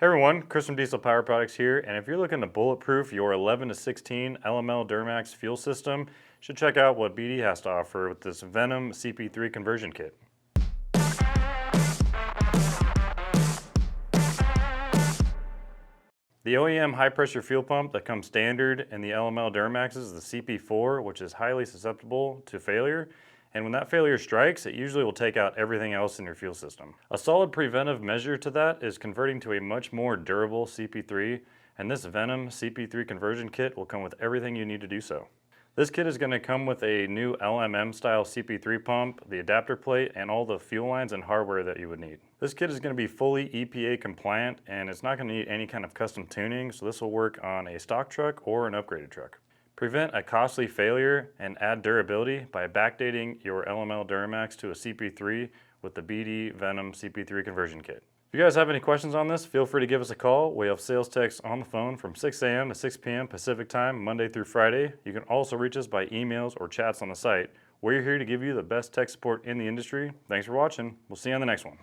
Hey everyone, Chris from Diesel Power Products here, and if you're looking to bulletproof your 11 to 16 LML Duramax fuel system, you should check out what BD has to offer with this Venom CP3 Conversion Kit. The OEM high pressure fuel pump that comes standard in the LML Duramax is the CP4, which is highly susceptible to failure. And when that failure strikes, it usually will take out everything else in your fuel system. A solid preventive measure to that is converting to a much more durable CP3, and this Venom CP3 Conversion Kit will come with everything you need to do so. This kit is going to come with a new LMM style CP3 pump, the adapter plate, and all the fuel lines and hardware that you would need. This kit is going to be fully EPA compliant, and it's not going to need any kind of custom tuning, so this will work on a stock truck or an upgraded truck. Prevent a costly failure and add durability by backdating your LML Duramax to a CP3 with the BD Venom CP3 Conversion Kit. If you guys have any questions on this, feel free to give us a call. We have sales techs on the phone from 6 a.m. to 6 p.m. Pacific time, Monday through Friday. You can also reach us by emails or chats on the site. We're here to give you the best tech support in the industry. Thanks for watching. We'll see you on the next one.